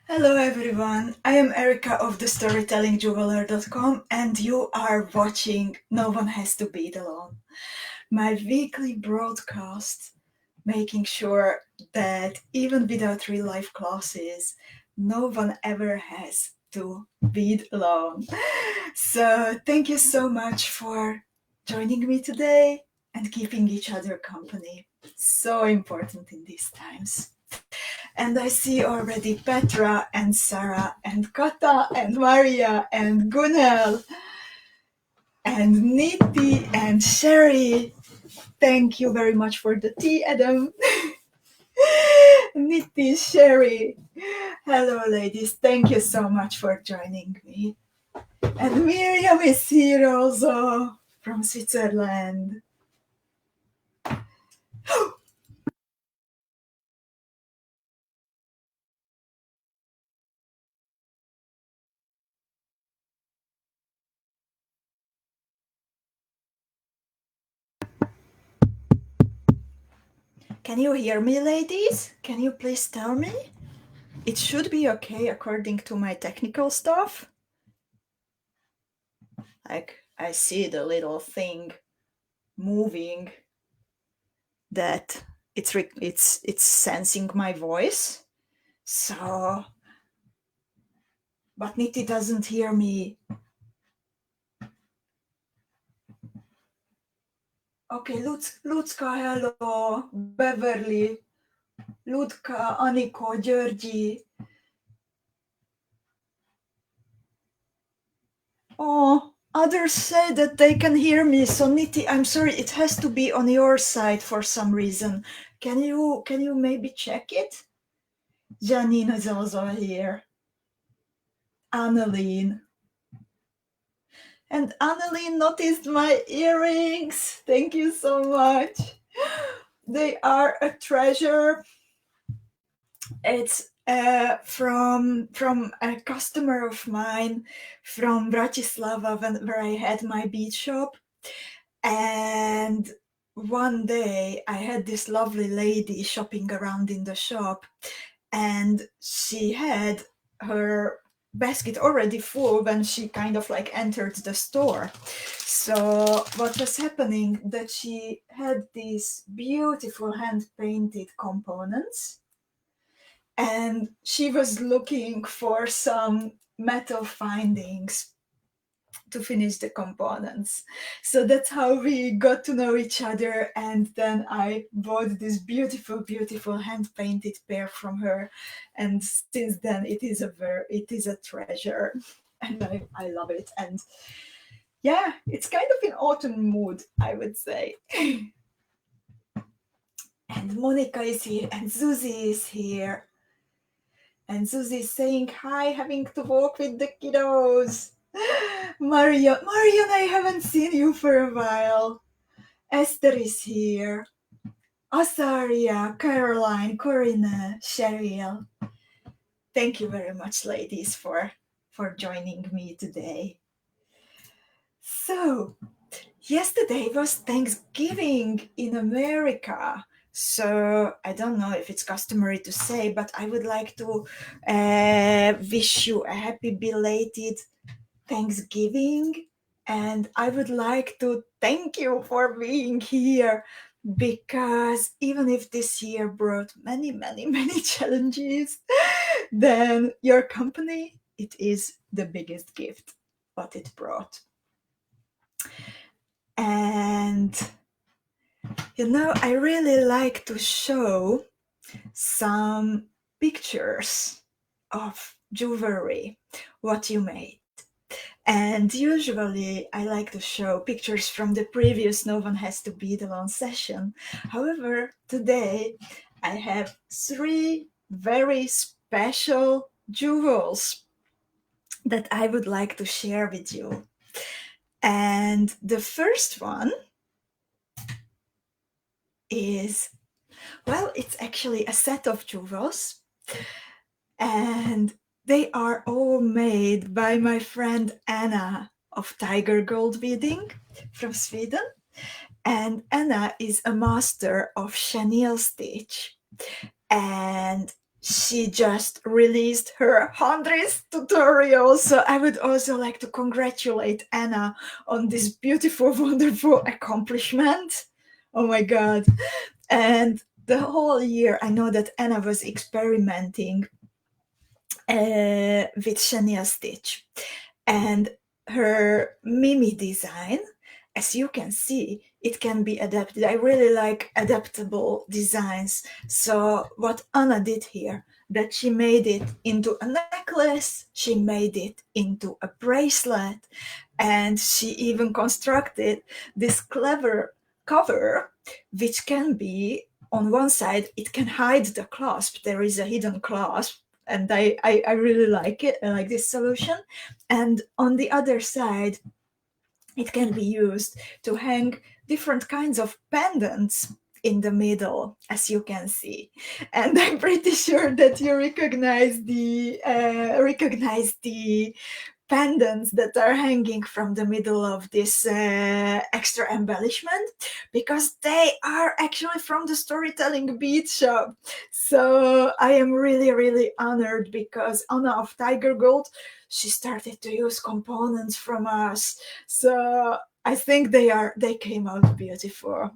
Hello everyone, I am Erika of the storytellingjeweler.com and you are watching No One Has to Bead Alone, my weekly broadcast making sure that even without real life classes, no one ever has to bead alone. So thank you so much for joining me today and keeping each other company. So important in these times. And I see already Petra and Sarah and Kata and Maria and Gunel and Niti and Sherry. Thank you very much for the tea, Adam. Niti, Sherry. Hello, ladies. Thank you so much for joining me. And Miriam is here also from Switzerland. Can you hear me, ladies? Can you please tell me? It should be okay according to my technical stuff. Like, I see the little thing moving that it's sensing my voice. So, but Niti doesn't hear me. Okay, Lucka, hello, Beverly, Ludka, Aniko, Györgyi. Oh, others say that they can hear me. So Niti, I'm sorry, it has to be on your side for some reason. Can you maybe check it? Janine is also here. Annelien. And Annelien noticed my earrings. Thank you so much. They are a treasure. It's from a customer of mine from Bratislava where I had my bead shop. And one day I had this lovely lady shopping around in the shop, and she had her basket already full when she kind of like entered the store. So what was happening, that she had these beautiful hand painted components, and she was looking for some metal findings to finish the components. So that's how we got to know each other, and then I bought this beautiful hand painted pair from her, and since then it is a treasure, and I love it. And yeah, it's kind of in autumn mood, I would say. And Monica is here, and Susie is here, and Susie is saying hi, having to walk with the kiddos. Marion, I haven't seen you for a while. Esther is here. Azaria, Caroline, Corinne, Cheryl. Thank you very much, ladies, for joining me today. So, yesterday was Thanksgiving in America. So I don't know if it's customary to say, but I would like to wish you a happy belated Thanksgiving, and I would like to thank you for being here, because even if this year brought many challenges, then your company, it is the biggest gift what it brought. And I really like to show some pictures of jewelry, what you made. And usually I like to show pictures from the previous No One Has to Bead Alone session. However, today I have 3 very special jewels that I would like to share with you. And the first one is, well, it's actually a set of jewels, and they are all made by my friend Anna of Tiger Gold Beading from Sweden. And Anna is a master of chenille stitch, and she just released her 100th tutorial. So I would also like to congratulate Anna on this beautiful, wonderful accomplishment. Oh my God. And the whole year, I know that Anna was experimenting with chenille stitch. And her Mimi design, as you can see, it can be adapted. I really like adaptable designs. So what Anna did here, that she made it into a necklace, she made it into a bracelet, and she even constructed this clever cover, which can be, on one side, it can hide the clasp. There is a hidden clasp, and I really like it. I like this solution. And on the other side, it can be used to hang different kinds of pendants in the middle, as you can see. And I'm pretty sure that you recognize the pendants that are hanging from the middle of this extra embellishment, because they are actually from the Storytelling Bead shop. So I am really, really honored, because Anna of Tiger Gold, she started to use components from us. So I think they came out beautiful.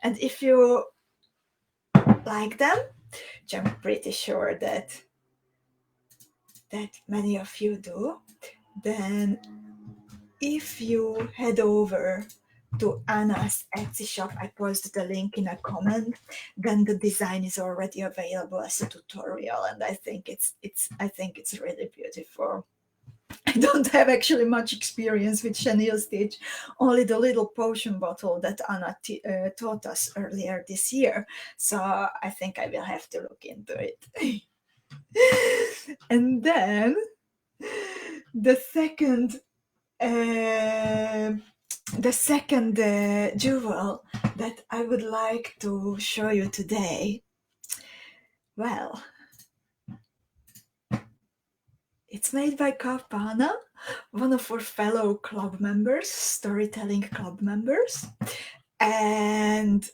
And if you like them, which I'm pretty sure that many of you do, then if you head over to Anna's Etsy shop, I posted the link in a comment, then the design is already available as a tutorial, and I think it's really beautiful. I don't have actually much experience with chenille stitch, only the little potion bottle that Anna taught us earlier this year. So I think I will have to look into it. And then the second jewel that I would like to show you today, well, it's made by Kapana, one of our fellow club members, storytelling club members. And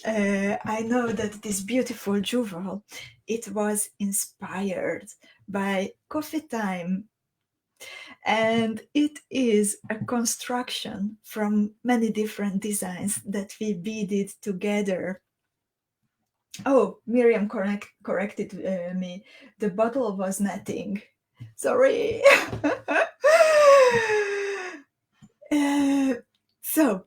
I know that this beautiful jewel, it was inspired by coffee time. And it is a construction from many different designs that we beaded together. Oh, Miriam corrected me. The bottle was netting. Sorry. So,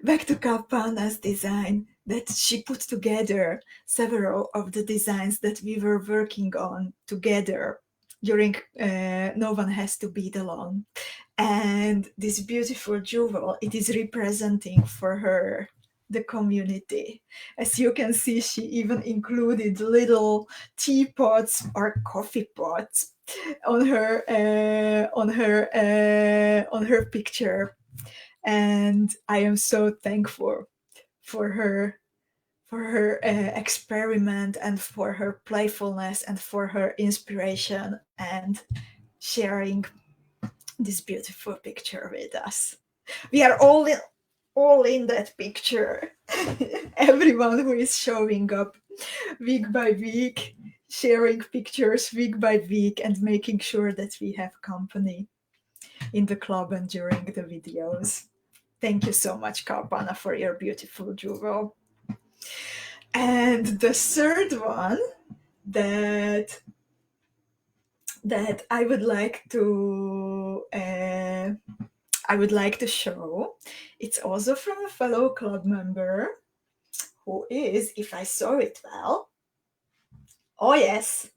back to Kapana's design, that she put together several of the designs that we were working on together during No One Has to Bead Alone. And this beautiful jewel, it is representing for her the community. As you can see, she even included little teapots or coffee pots on her picture, and I am so thankful for her experiment, and for her playfulness, and for her inspiration, and sharing this beautiful picture with us. We are all in that picture. Everyone who is showing up week by week, sharing pictures week by week, and making sure that we have company in the club and during the videos. Thank you so much, Kapana, for your beautiful jewel. And the third one that I would like to show, it's also from a fellow club member, who is, if I saw it well, oh yes,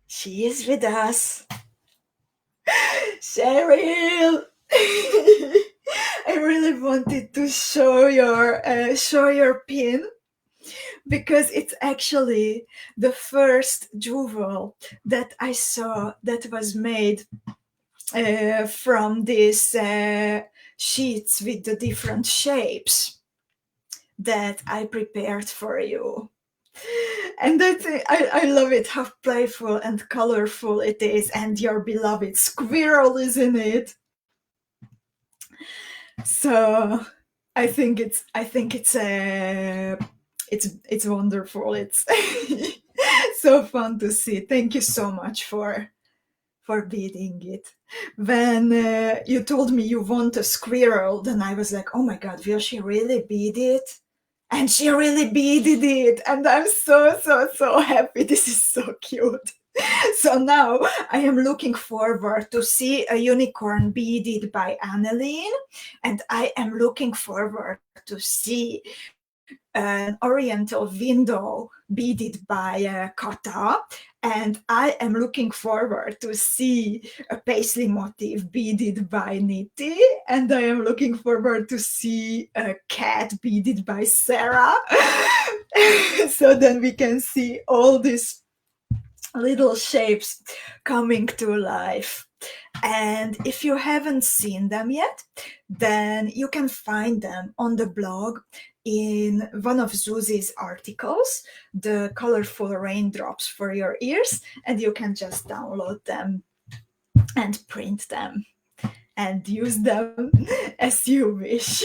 she is with us, Cheryl. I really wanted to show your pin, because it's actually the first jewel that I saw that was made from these sheets with the different shapes that I prepared for you. And I love it, how playful and colorful it is, and your beloved squirrel is in it. So I think it's wonderful. It's So fun to see. Thank you so much for beading it. When you told me you want a squirrel, then I was like, oh my god, will she really bead it? And she really beaded it, and I'm so happy. This is so cute. So now I am looking forward to see a unicorn beaded by Annelien, and I am looking forward to see an oriental window beaded by Kata, and I am looking forward to see a paisley motif beaded by Niti, and I am looking forward to see a cat beaded by Sarah. So then we can see all these little shapes coming to life. And if you haven't seen them yet, then you can find them on the blog in one of Zuzi's articles, the colorful raindrops for your ears, and you can just download them and print them and use them as you wish.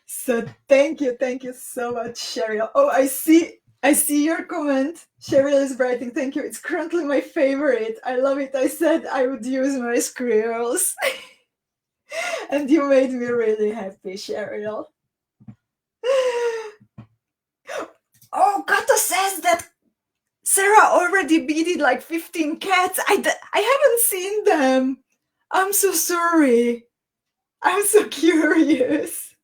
So thank you so much, Cheryl. Oh, I see your comment. Cheryl is writing, thank you. It's currently my favorite. I love it. I said I would use my squirrels. And you made me really happy, Cheryl. Oh, Kata says that Sarah already beaded like 15 cats. I haven't seen them. I'm so sorry. I'm so curious.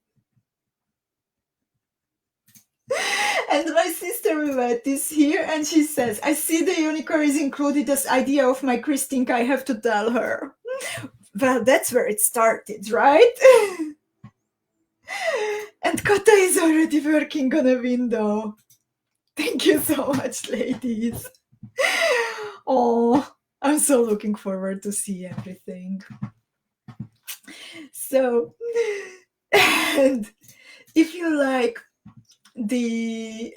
And my sister Vivette is here, and she says, I see the unicorn is included as idea of my Christine. I have to tell her. Well, that's where it started, right? And Kata is already working on a window. Thank you so much, ladies. Oh, I'm so looking forward to see everything. So, and if you like the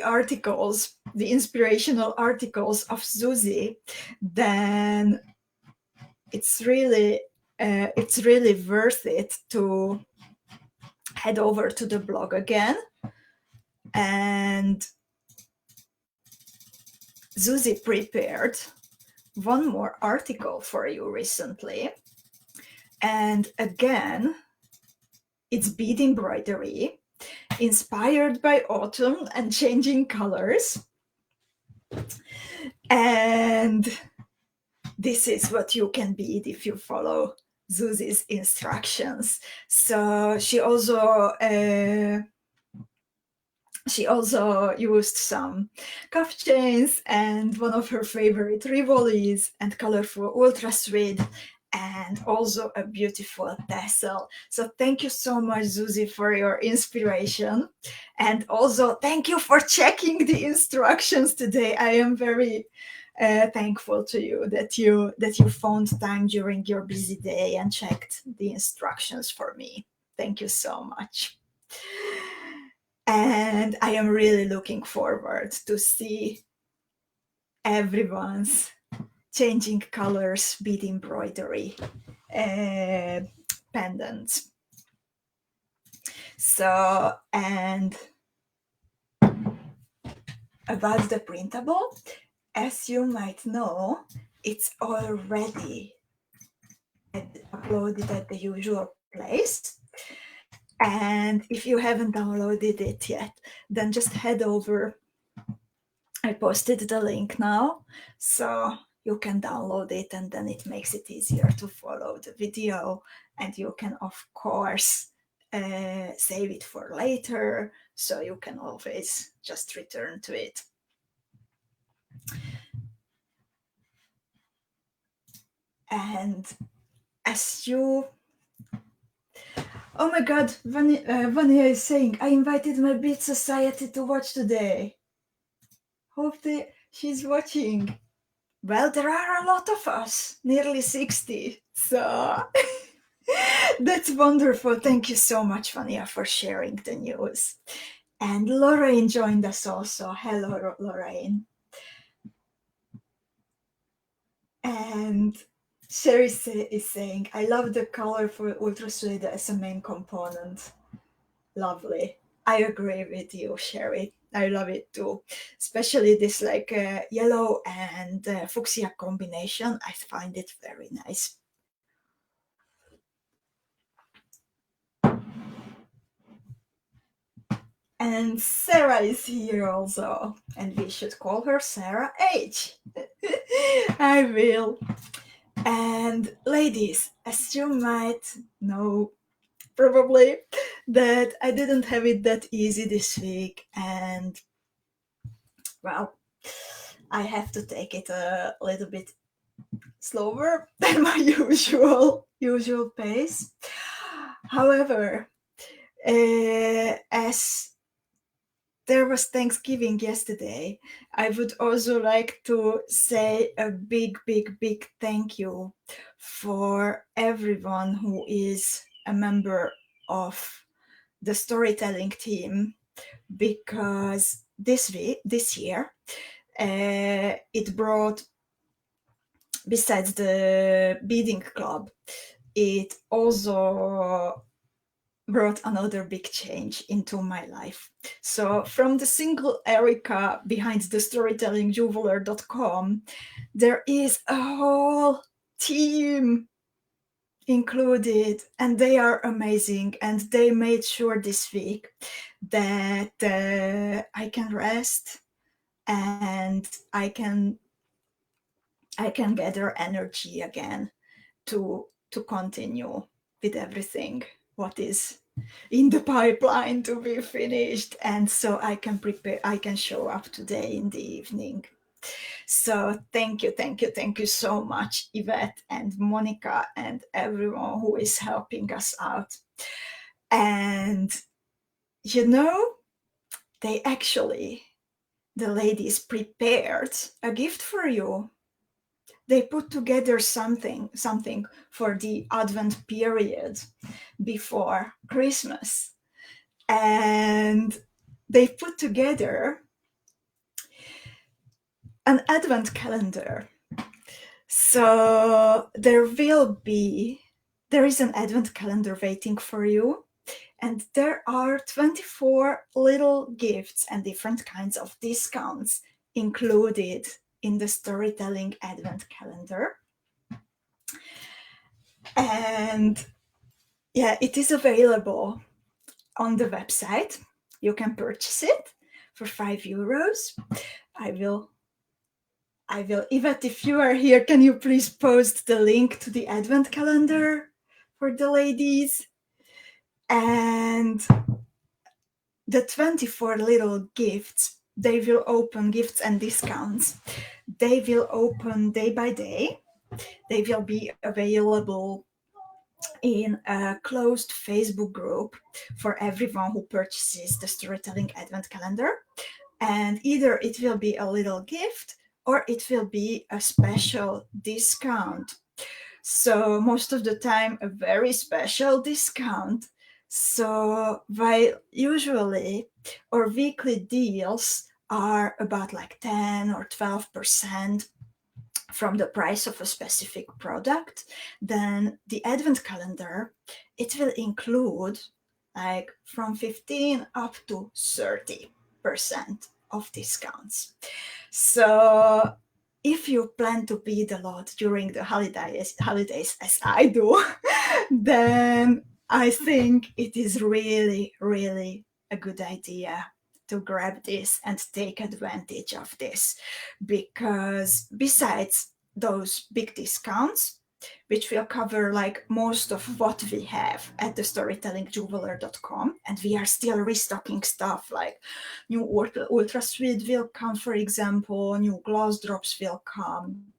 articles, the inspirational articles of Zuzi, then it's really worth it to head over to the blog again. And Zuzi prepared one more article for you recently, and again it's bead embroidery inspired by autumn and changing colors. And this is what you can bead if you follow Zuzi's instructions. So she also used some cuff chains and one of her favorite rivolis and colorful ultra thread, and also a beautiful tassel. So thank you so much, Zuzi, for your inspiration. And also thank you for checking the instructions today. I am very thankful to you that you found time during your busy day and checked the instructions for me. Thank you so much. And I am really looking forward to see everyone's changing colors bead embroidery pendants. So, and about the printable, as you might know, it's already uploaded at the usual place. And if you haven't downloaded it yet, then just head over. I posted the link now, so you can download it, and then it makes it easier to follow the video. And you can, of course, save it for later, so you can always just return to it. And as you... Oh my god, Vania is saying, I invited my Bead Society to watch today. Hope she's watching. Well, there are a lot of us, nearly 60, so that's wonderful. Thank you so much, Vania, for sharing the news. And Lorraine joined us also. Hello, Lorraine. And Sherry is saying, I love the color for ultra suede as a main component. Lovely. I agree with you, Sherry. I love it too, especially this like yellow and fuchsia combination. I find it very nice. And Sarah is here also, and we should call her Sarah H. I will. And ladies, as you might know, probably, that I didn't have it that easy this week, and well, I have to take it a little bit slower than my usual pace. However, as there was Thanksgiving yesterday, I would also like to say a big, big, big thank you for everyone who is a member of the storytelling team, because this year, it brought, besides the beading club, it also brought another big change into my life. So from the single Erika behind the storytellingjeweler.com, there is a whole team included, and they are amazing, and they made sure this week that I can rest and I can gather energy again to continue with everything what is in the pipeline to be finished, and so I can show up today in the evening. So thank you so much, Yvette and Monica and everyone who is helping us out. And you know, the ladies prepared a gift for you. They put together something for the Advent period before Christmas. And they put together an Advent calendar. So there is an Advent calendar waiting for you. And there are 24 little gifts and different kinds of discounts included in the storytelling Advent calendar. And yeah, it is available on the website. You can purchase it for €5. I will, Yvette, if you are here, can you please post the link to the Advent calendar for the ladies? And the 24 little gifts, they will open, gifts and discounts, they will open day by day. They will be available in a closed Facebook group for everyone who purchases the Storytelling Advent Calendar. And either it will be a little gift or it will be a special discount. So most of the time, a very special discount. So while usually our weekly deals are about like 10 or 12% from the price of a specific product, then the Advent calendar, it will include like from 15 up to 30% of discounts. So if you plan to bead a lot during the holidays as I do, then I think it is really, really a good idea to grab this and take advantage of this, because besides those big discounts, which will cover like most of what we have at the storytellingjeweler.com, and we are still restocking stuff like new ultra sweet will come, for example, new gloss drops will come,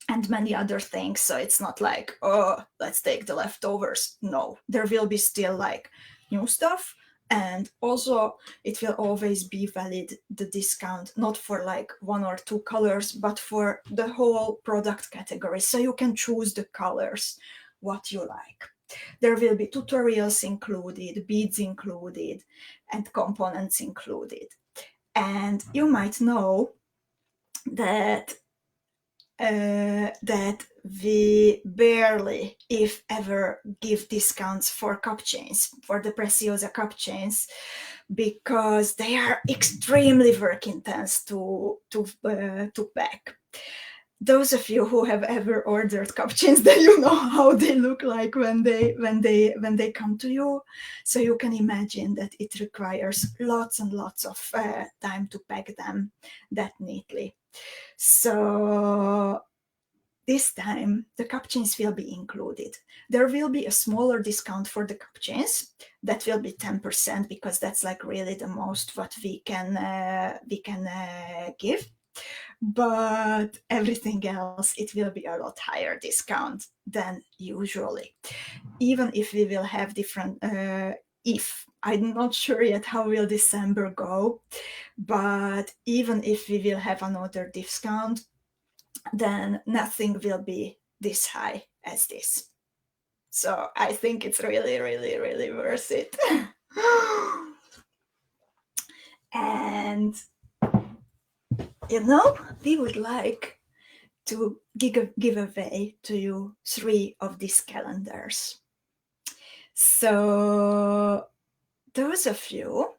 and many other things. So it's not like, oh, let's take the leftovers. No, there will be still like new stuff. And also it will always be valid, the discount, not for like one or two colors, but for the whole product category. So you can choose the colors, what you like. There will be tutorials included, beads included, and components included. And you might know that we barely, if ever, give discounts for cup chains, for the Preciosa cup chains, because they are extremely work intense to pack. Those of you who have ever ordered cup chains, then you know how they look like when they come to you. So you can imagine that it requires lots and lots of time to pack them that neatly. So this time the cup chains will be included. There will be a smaller discount for the cup chains. That will be 10%, because that's like really the most what we can give. But everything else, it will be a lot higher discount than usually. Even if we will have different, if I'm not sure yet how will December go, but even if we will have another discount, then nothing will be this high as this. So I think it's really, really, really worth it. And we would like to give away to you 3 of these calendars. So those of you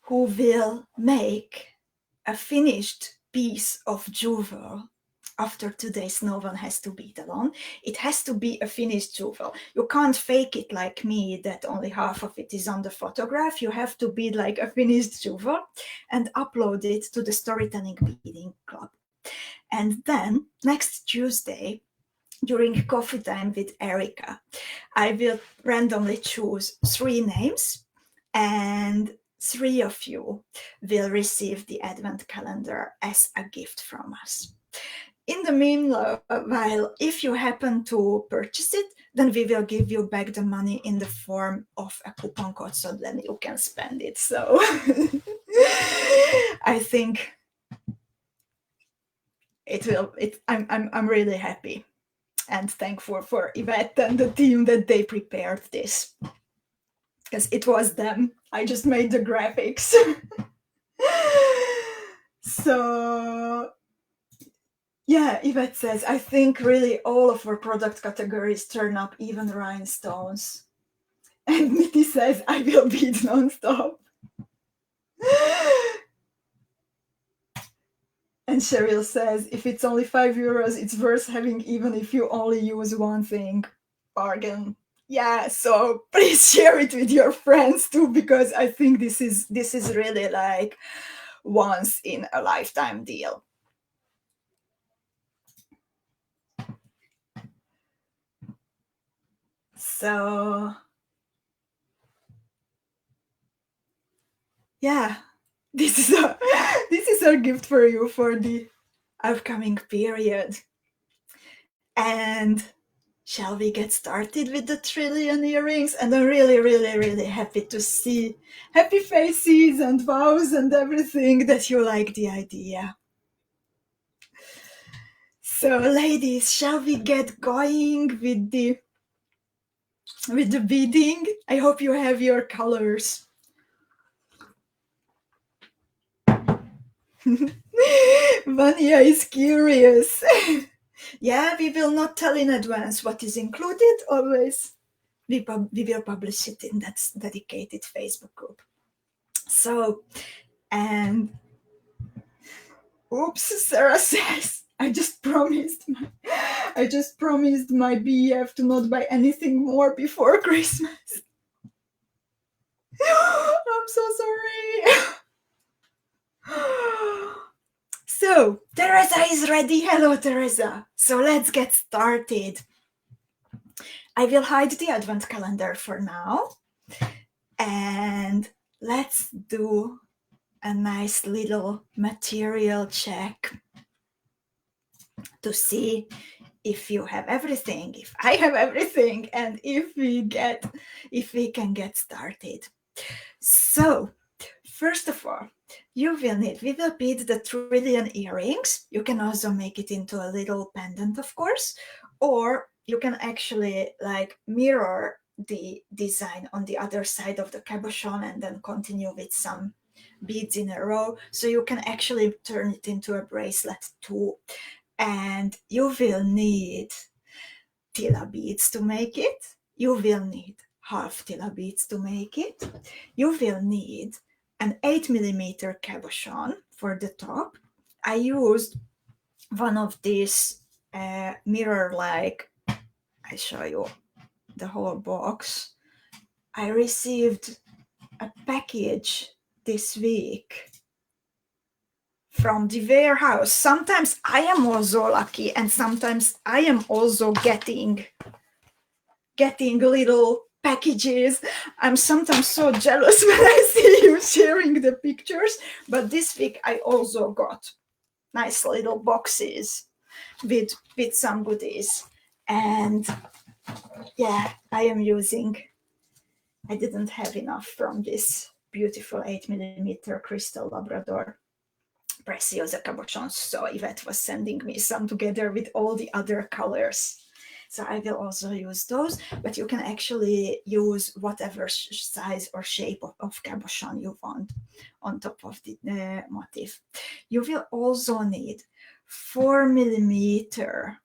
who will make a finished piece of jewel after today's, no one has to bead alone. It has to be a finished jewel. You can't fake it like me, that only half of it is on the photograph. You have to bead like a finished jewel and upload it to the Storytelling Beading Club. And then next Tuesday, during coffee time with Erika, I will randomly choose 3 names, and 3 of you will receive the Advent calendar as a gift from us. In the meanwhile, if you happen to purchase it, then we will give you back the money in the form of a coupon code, so then you can spend it. So I think I'm really happy and thankful for Yvette and the team that they prepared this, because it was them. I just made the graphics. So yeah, Yvette says, I think really all of our product categories turn up, even rhinestones. And Mitty says, I will bead nonstop. And Cheryl says, if it's only €5, it's worth having, even if you only use one thing. Bargain. Yeah, so please share it with your friends too, because I think this is really like once in a lifetime deal. So yeah, this is our gift for you for the upcoming period. And shall we get started with the trillion earrings? And I'm really, really, really happy to see happy faces and vows and everything, that you like the idea. So ladies, shall we get going with the beading? I hope you have your colors. Vanya is curious. Yeah, we will not tell in advance what is included. Always we will publish it in that dedicated Facebook group. So, and oops, Sarah says, I just promised my BEF to not buy anything more before Christmas. I'm so sorry. So, Teresa is ready. Hello, Teresa. So let's get started. I will hide the Advent calendar for now. And let's do a nice little material check to see if you have everything, if I have everything, and if we can get started. So, first of all, we will bead the trillion earrings. You can also make it into a little pendant, of course, or you can actually like mirror the design on the other side of the cabochon and then continue with some beads in a row. So you can actually turn it into a bracelet too. And you will need TILA beads to make it. You will need half TILA beads to make it. You will need an 8mm cabochon for the top. I used one of these mirror-like, I show you the whole box. I received a package this week from the warehouse. Sometimes I am also lucky, and sometimes I am also getting little packages. I'm sometimes so jealous when I see you sharing the pictures, but this week I also got nice little boxes with some goodies. And yeah, I didn't have enough from this beautiful 8mm crystal Labrador Preciosa cabochons, so Yvette was sending me some together with all the other colors. So I will also use those, but you can actually use whatever size or shape of cabochon you want on top of the motif. You will also need 4mm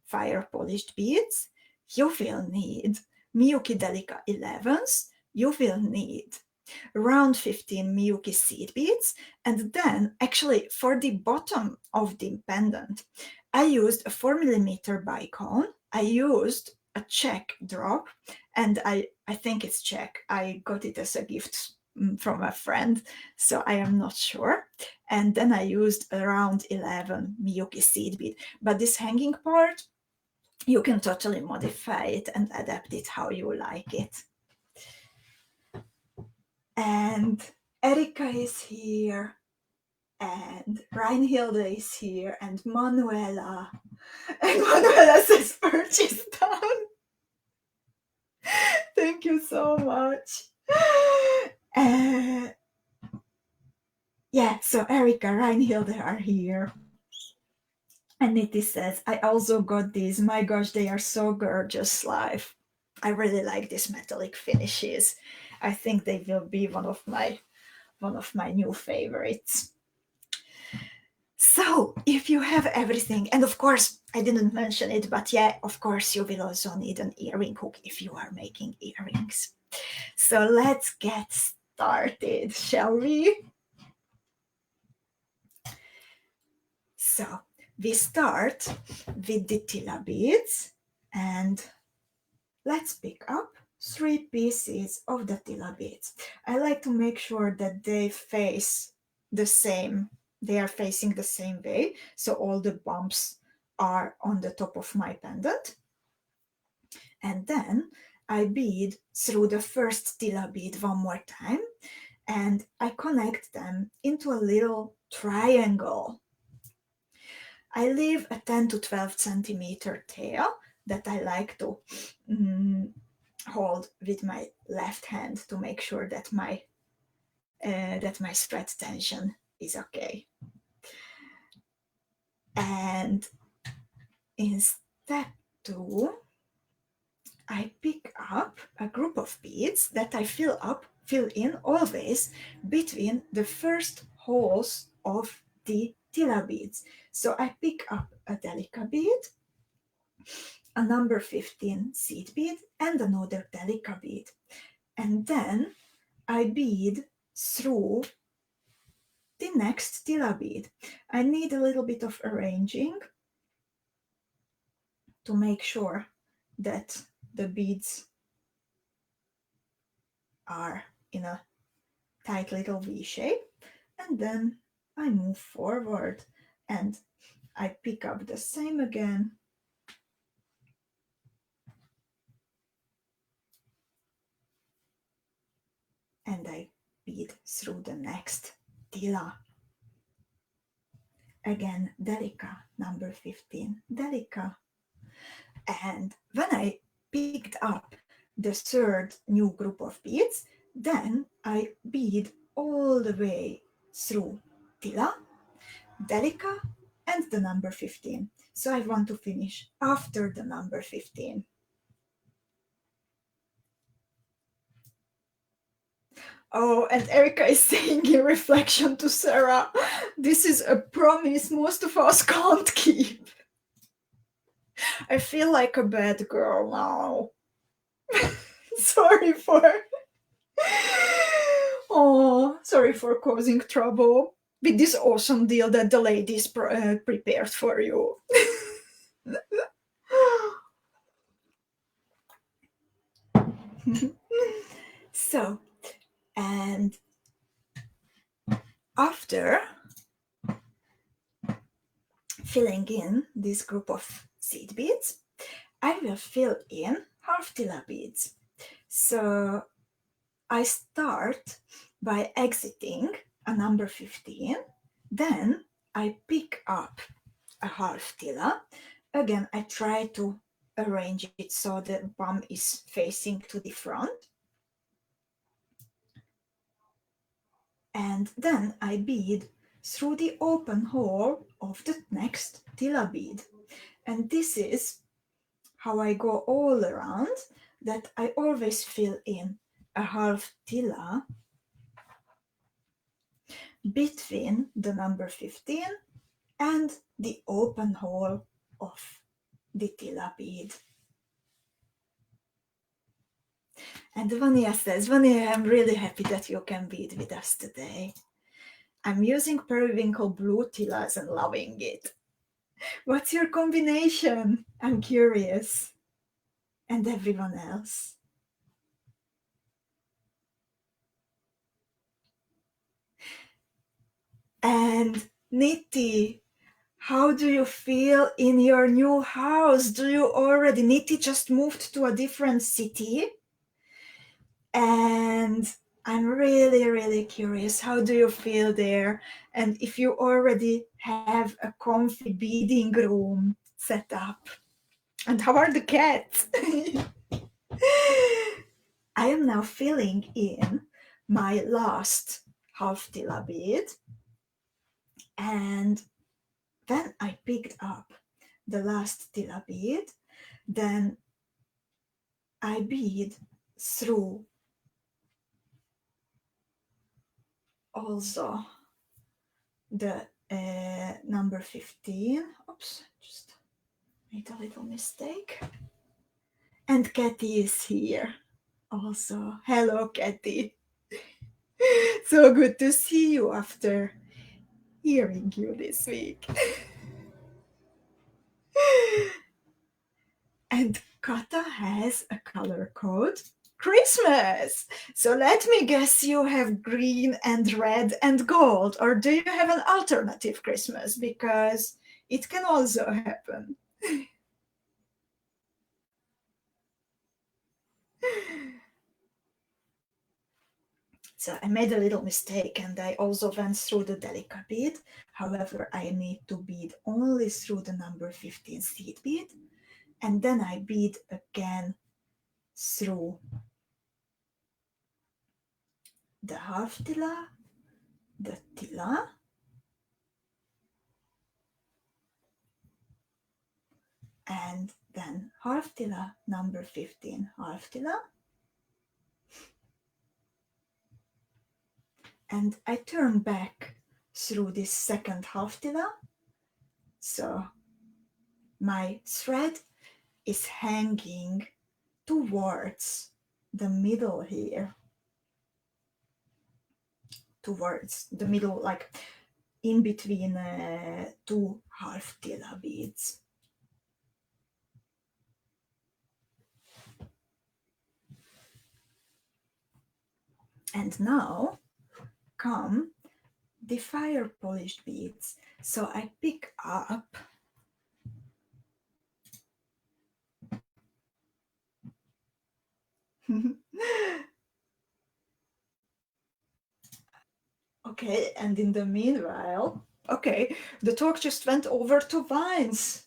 fire polished beads. You will need MIYUKI DELICA 11s. You will need around 15 MIYUKI seed beads, and then actually for the bottom of the pendant I used a 4mm BICONE. I used a Czech drop, and I think it's Czech. I got it as a gift from a friend, so I am not sure. And then I used around 11 MIYUKI seed bead, but this hanging part you can totally modify it and adapt it how you like it. And Erika is here, and Reinhilde is here, and Manuela. And Manuela says purchase done. Thank you so much. Yeah, so Erika, Reinhilde are here. Anita says, I also got these. My gosh, they are so gorgeous live. I really like these metallic finishes. I think they will be one of my new favorites. So if you have everything, and of course I didn't mention it, but yeah, of course you will also need an earring hook if you are making earrings. So let's get started, shall we? So we start with the TILA beads, and let's pick up 3 pieces of the TILA beads. I like to make sure that they face the same, they are facing the same way, so all the bumps are on the top of my pendant. And then I bead through the first TILA bead one more time, and I connect them into a little triangle. I leave a 10 to 12 centimeter tail that I like to hold with my left hand to make sure that my thread tension is okay. And in step 2, I pick up a group of beads that I fill in always between the first holes of the TILA beads. So I pick up a DELICA bead, a number 15 seed bead, and another DELICA bead. And then I bead through the next TILA bead. I need a little bit of arranging to make sure that the beads are in a tight little V shape, and then I move forward and I pick up the same again, and I bead through the next TILA. Again, DELICA, number 15, DELICA. And when I picked up the third new group of beads, then I bead all the way through TILA, DELICA, and the number 15. So I want to finish after the number 15. Oh, and Erika is saying in reflection to Sarah, this is a promise most of us can't keep. I feel like a bad girl now. Sorry for... Oh, sorry for causing trouble with this awesome deal that the ladies prepared for you. So, and after filling in this group of seed beads, I will fill in half TILA beads. So I start by exiting a number 15, then I pick up a half TILA. Again, I try to arrange it so the bum is facing to the front. And then I bead through the open hole of the next TILA bead. And this is how I go all around, that I always fill in a half TILA between the number 15 and the open hole of the TILA bead. And Vania says, Vania, I'm really happy that you can bead with us today. I'm using periwinkle blue TILAs and loving it. What's your combination? I'm curious. And everyone else. And Niti, how do you feel in your new house? Do you already... Niti just moved to a different city. And I'm really, really curious. How do you feel there? And if you already have a comfy beading room set up. And how are the cats? I am now filling in my last half TILA bead. And then I picked up the last TILA bead. Then I bead through also the number 15. Oops, just made a little mistake. And Katy is here also. Hello, Katy. So good to see you after hearing you this week. And Kata has a color code, Christmas. So let me guess, you have green and red and gold, or do you have an alternative Christmas? Because it can also happen. So I made a little mistake and I also went through the DELICA bead. However, I need to bead only through the number 15 seed bead. And then I bead again through the half TILA, the TILA, and then half TILA, number 15, half TILA. And I turn back through this second half TILA. So my thread is hanging towards the middle here. Towards the middle, like in between two half TILA beads. And now come the fire polished beads. So I pick up okay, and in the meanwhile, okay, the talk just went over to vines.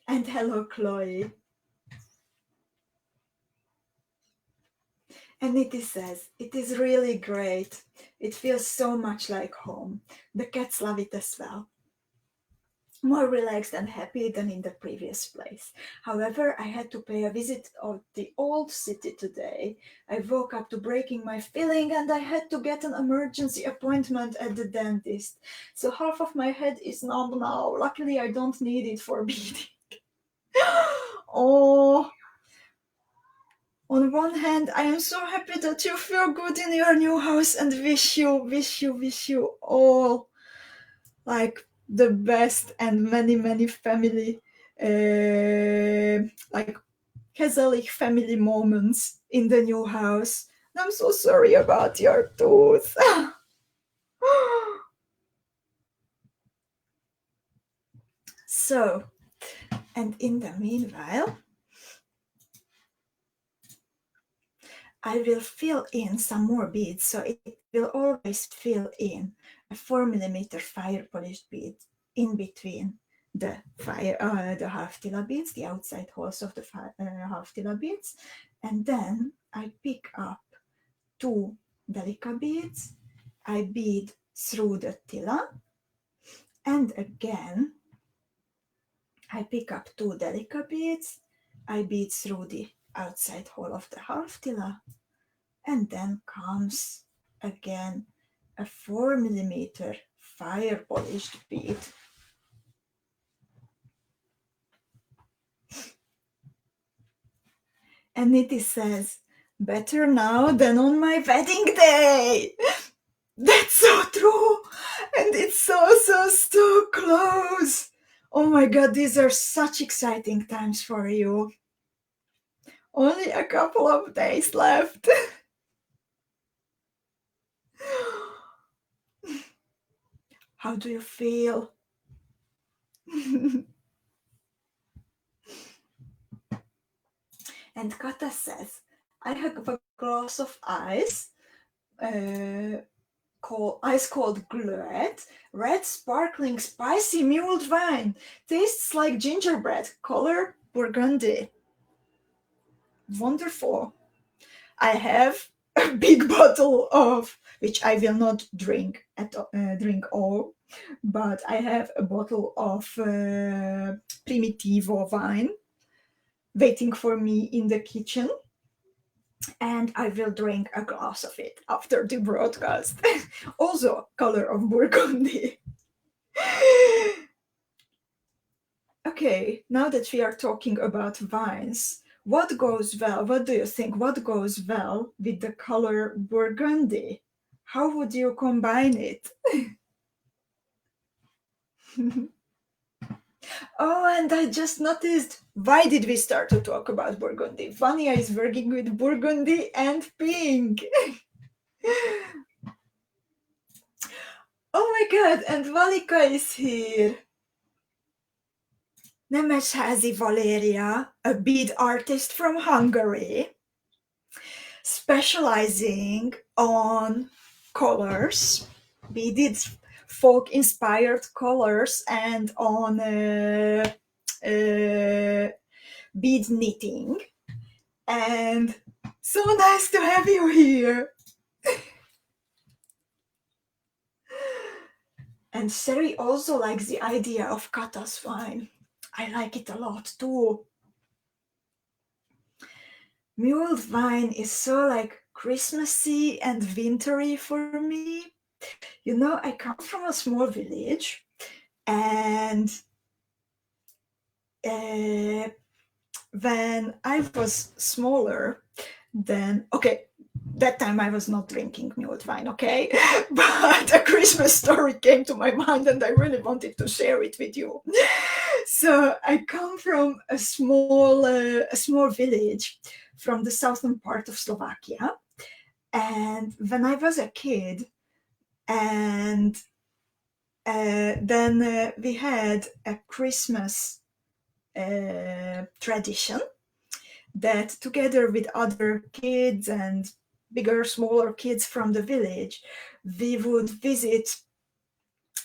And hello, Chloe. And Niti says, it is really great. It feels so much like home. The cats love it as well. more relaxed and happy than in the previous place. However, I had to pay a visit of the old city today. I woke up to breaking my feeling and I had to get an emergency appointment at the dentist. So half of my head is numb now. Luckily, I don't need it for beading. Oh, on one hand, I am so happy that you feel good in your new house and wish you all like the best and many family like 𝐎𝐏𝐈𝐎𝐍𝐿 family moments in the new house. I'm so sorry about your tooth. So, and in the meanwhile, I will fill in some more beads, so it will always fill in a 4mm fire polished bead in between the 𝐎𝐻𝐈𝐻𝐿𝐴 beads, the outside holes of the 𝐻𝐻𝐈𝐻𝐿Ae beads, and then I pick up 2 DELICA beads, I bead through the TILA, and again I pick up 2 DELICA beads, I bead through the outside hole of the 𝐻𝐻𝐈𝐻𝐿A, and then comes again a 4mm fire polished bead. And it says, better now than on my wedding day. That's so true. And it's so close. Oh my God, these are such exciting times for you. Only a couple of days left. How do you feel? And Kata says, I have a glass of ice, ice called 𝐌𝐿𝐴𝐷, red, sparkling, spicy mulled wine. Tastes like gingerbread, color burgundy. Wonderful. I have a big bottle of, which I will not drink all, but I have a bottle of Primitivo wine waiting for me in the kitchen, and I will drink a glass of it after the broadcast. Also color of burgundy. Okay, now that we are talking about wines, what goes well, what do you think, what goes well with the color burgundy? How would you combine it? Oh, and I just noticed, why did we start to talk about burgundy? Vanya is working with burgundy and pink. Oh my God, and Valika is here. Nemesházy Valéria, a bead artist from Hungary, specializing on colors, beaded folk-inspired colors, and on bead knitting. And so nice to have you here. And Seri also likes the idea of Kata's wine. I like it a lot too. Mulled wine is so like Christmassy and wintry for me. You know, I come from a small village, and when I was smaller, then, okay, that time I was not drinking mulled wine, okay? But a Christmas story came to my mind and I really wanted to share it with you. So I come from a small village from the southern part of Slovakia. And when I was a kid, and then we had a Christmas tradition that, together with other kids and bigger, smaller kids from the village, we would visit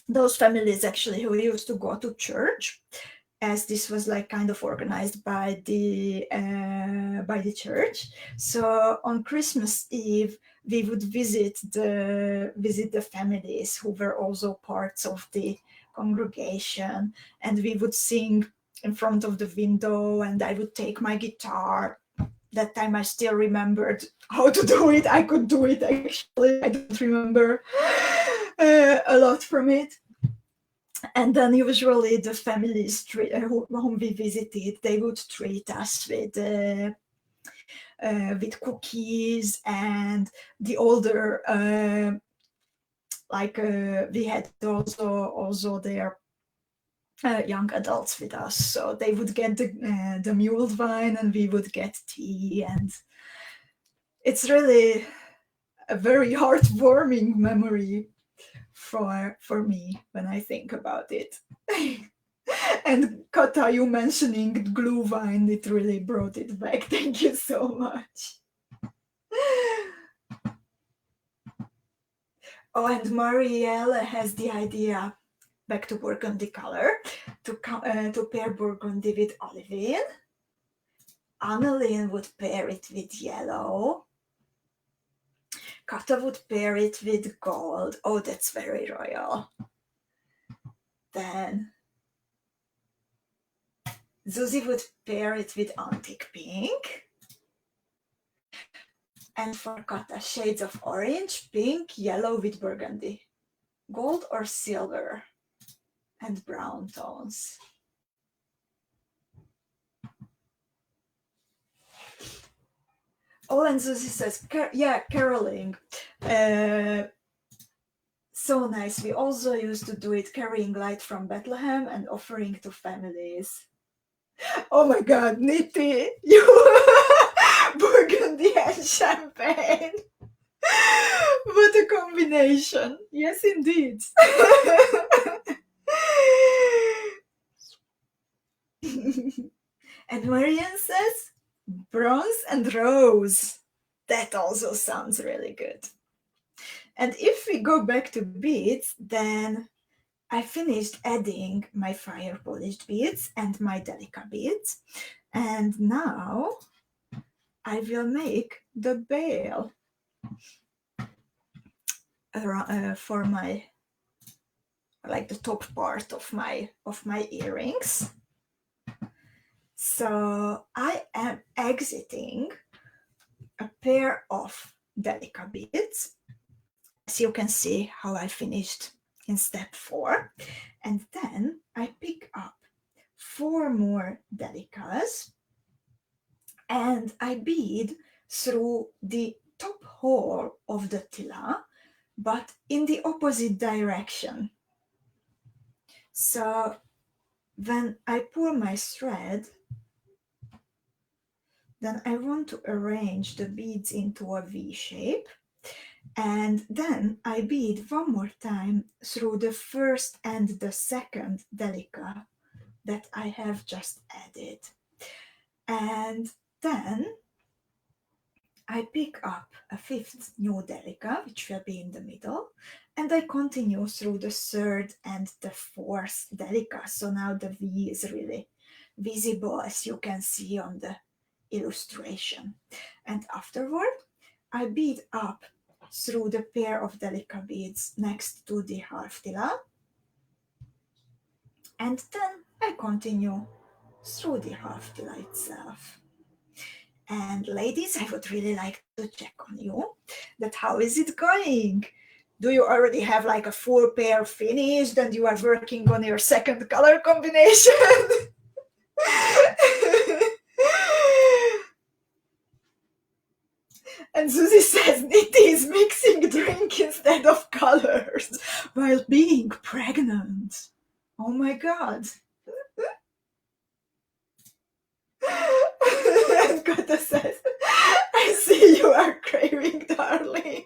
those families actually who used to go to church, as this was like kind of organized by the church. So on Christmas Eve, we would visit the families who were also parts of the congregation, and we would sing in front of the window, and I would take my guitar. That time I still remembered how to do it. I could do it actually. I don't remember a lot from it. And then usually the families whom we visited, they would treat us with cookies, and the older, we had also their young adults with us, so they would get the mulled wine and we would get tea, and it's really a very heartwarming memory for me when I think about it. And Kata, you mentioning glue wine, it really brought it back. Thank you so much. Oh, and Marielle has the idea, back to burgundy color, to pair burgundy with olivine. Annelien would pair it with yellow. Kata would pair it with gold. Oh, that's very royal. Then Zuzi would pair it with antique pink. And for Kata, shades of orange, pink, yellow with burgundy. Gold or silver and brown tones. Oh, and Zuzi says, yeah, caroling. So nice. We also used to do it, carrying light from Bethlehem and offering to families. Oh my God, Niti, you burgundy and champagne. What a combination. Yes, indeed. And Marion says, bronze and rose. That also sounds really good. And if we go back to beads, then I finished adding my fire polished beads and my DELICA beads. And now I will make the bail for my, like the top part of my earrings. So I am exiting a pair of DELICA beads. As you can see how I finished in step 4. And then I pick up 4 more DELICAs and I bead through the top hole of the TILA, but in the opposite direction. So when I pull my thread, then I want to arrange the beads into a V shape. And then I bead one more time through the first and the second DELICA that I have just added. And then I pick up a 5th new DELICA, which will be in the middle, and I continue through the 3rd and the 4th DELICA. So now the V is really visible, as you can see on the illustration. And afterward, I bead up through the pair of DELICA beads next to the half TILA, and then I continue through the half TILA itself. And ladies, I would really like to check on you, that how is it going? Do you already have like a full pair finished and you are working on your second color combination? And Susie says Niti is mixing drink instead of colors while being pregnant. Oh my God. And Kata says, I see you are craving, darling.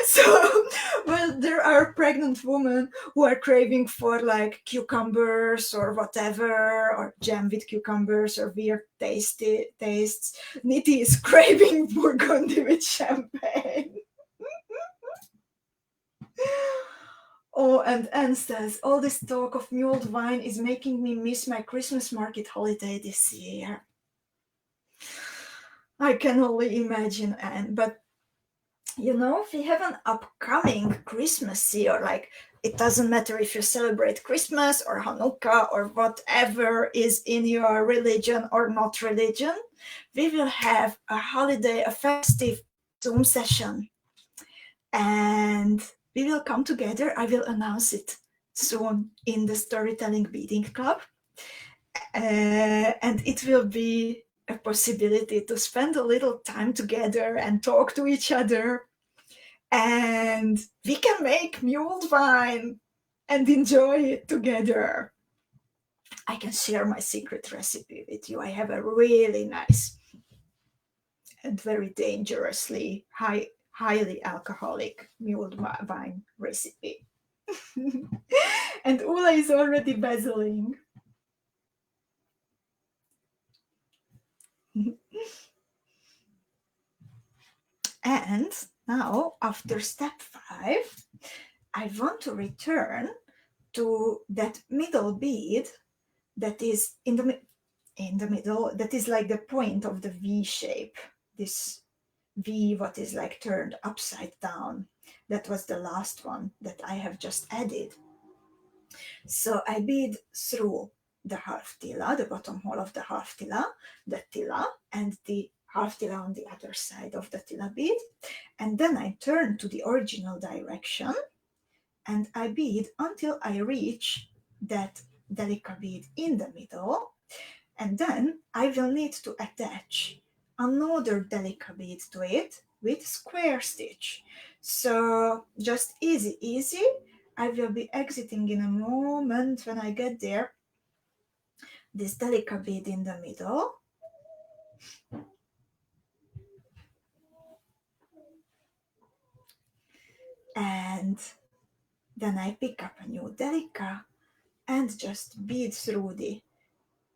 So, well, there are pregnant women who are craving for like cucumbers or whatever, or jam with cucumbers or weird tastes. Niti is craving burgundy with champagne. Oh, and Anne says, all this talk of mulled wine is making me miss my Christmas market holiday this year. I can only imagine, Anne, but you know, we have an upcoming Christmas year. Like, it doesn't matter if you celebrate Christmas or Hanukkah or whatever is in your religion or not religion, we will have a holiday, a festive Zoom session. And we will come together. I will announce it soon in the Storytelling Beading Club. And it will be a possibility to spend a little time together and talk to each other. And we can make mulled wine and enjoy it together. I can share my secret recipe with you. I have a really nice and very dangerously highly alcoholic mulled wine recipe. And Ula is already basiling. And now, after step 5, I want to return to that middle bead that is in the middle, that is like the point of the V shape. This V, what is like turned upside down. That was the last one that I have just added. So I bead through the half tila, the bottom hole of the half tila, the tila, and the half tila on the other side of the tila bead. And then I turn to the original direction and I bead until I reach that DELICA bead in the middle. And then I will need to attach another DELICA bead to it with square stitch. So just easy. I will be exiting in a moment when I get there. This DELICA bead in the middle. And then I pick up a new DELICA and just bead through the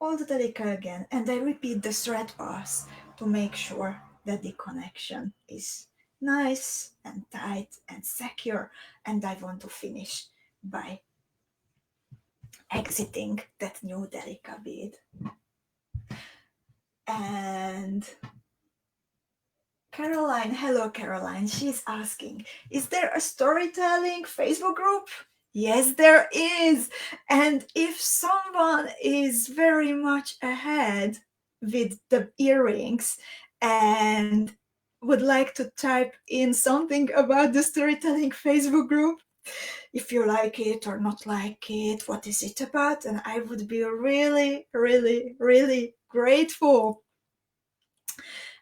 old DELICA again. And I repeat the thread pass to make sure that the connection is nice and tight and secure. And I want to finish by exiting that new DELICA bead. And Caroline, hello Caroline, she's asking, is there a storytelling Facebook group? Yes, there is. And if someone is very much ahead with the earrings and would like to type in something about the storytelling Facebook group, if you like it or not like it, what is it about? And I would be really, really, really grateful.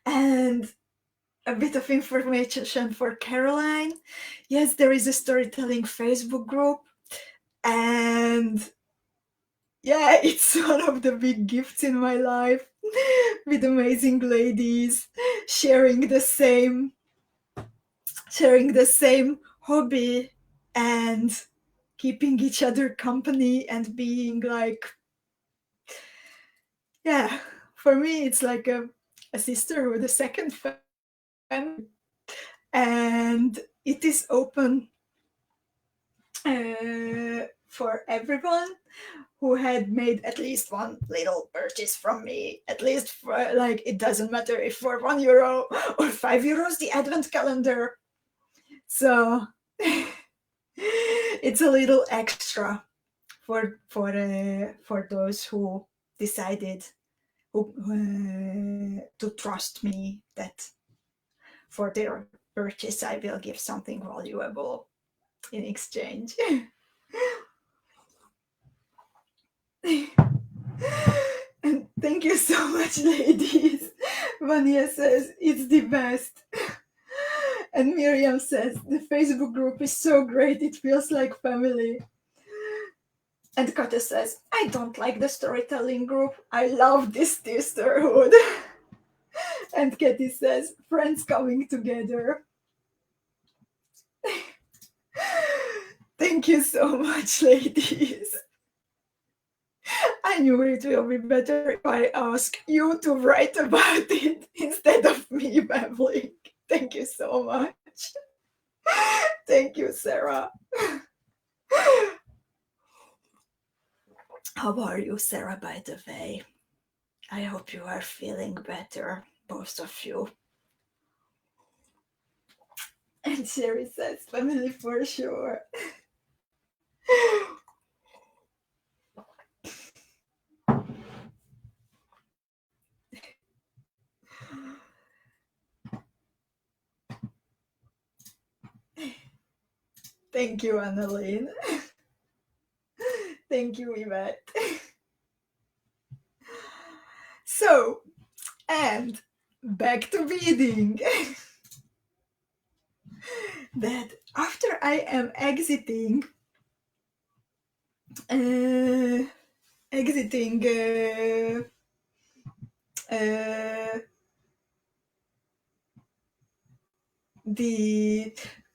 And a bit of information for Caroline. Yes, there is a storytelling Facebook group. And yeah, it's one of the big gifts in my life, with amazing ladies sharing the same hobby and keeping each other company and being like, yeah, for me it's like a sisterhood, a second family. And it is open for everyone who had made at least one little purchase from me, at least for, like, it doesn't matter if for €1 or €5, the advent calendar. So it's a little extra for those who decided to trust me that for their purchase I will give something valuable in exchange. And thank you so much, ladies. Vania says it's the best. And Miriam says the Facebook group is so great, it feels like family. And Katja says, I don't like the storytelling group, I love this sisterhood. And Katie says, friends coming together. Thank you so much, ladies. I knew it will be better if I ask you to write about it instead of me babbling. Thank you so much. Thank you, Sarah. How are you, Sarah, by the way? I hope you are feeling better, both of you. And Sherry says, family for sure. Thank you, Annelien. Thank you, Yvette. So, and back to beading. That after I am exiting the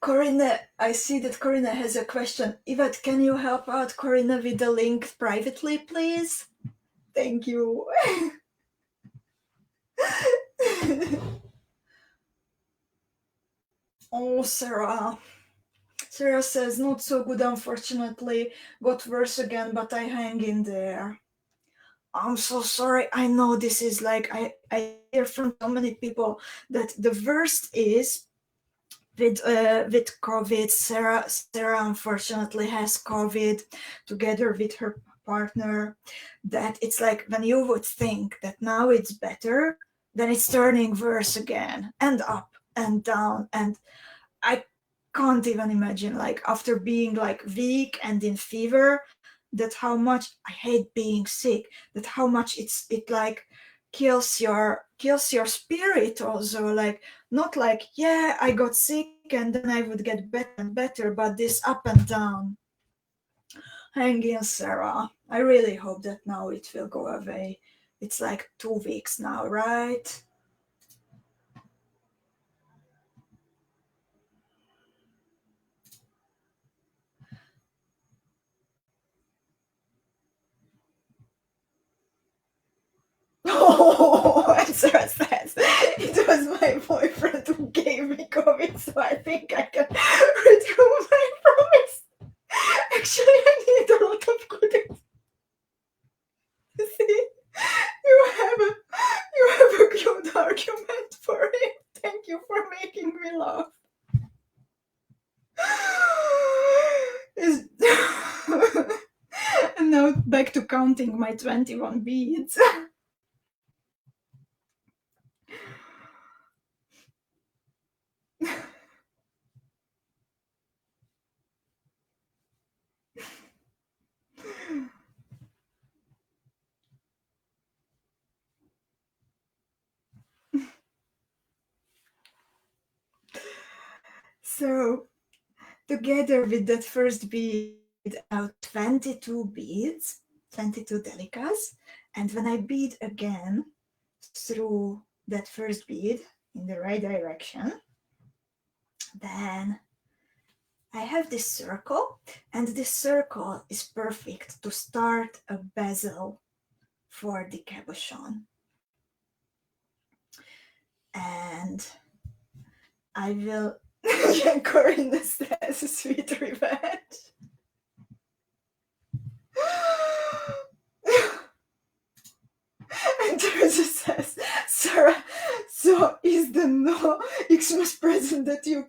Corinna, I see that Corinna has a question. Yvette, can you help out Corinna with the link privately, please? Thank you. Oh, Sarah. Sarah says, not so good, unfortunately. Got worse again, but I hang in there. I'm so sorry. I know this is like, I hear from so many people that the worst is with COVID. Sarah unfortunately has COVID together with her partner. That it's like when you would think that now it's better, then it's turning worse again, and up and down. And I can't even imagine, like, after being like weak and in fever, that how much I hate being sick, that how much it like kills your spirit also. Like, not like, yeah, I got sick and then I would get better and better, but this up and down. Hang in, Sarah. I really hope that now it will go away. It's like 2 weeks now, right? Oh, and Sarah says, it was my boyfriend who gave me COVID, so I think I can withdraw my promise. Actually, I need a lot of good. See, you have a good argument for it. Thank you for making me laugh. And now back to counting my 21 beads. So, together with that first bead, out 22 beads, 22 delicas. And when I bead again through that first bead in the right direction, then I have this circle, and this circle is perfect to start a bezel for the cabochon. And I will, Corinna says, sweet revenge. And Teresa says, Sarah, so is the no Xmas present that you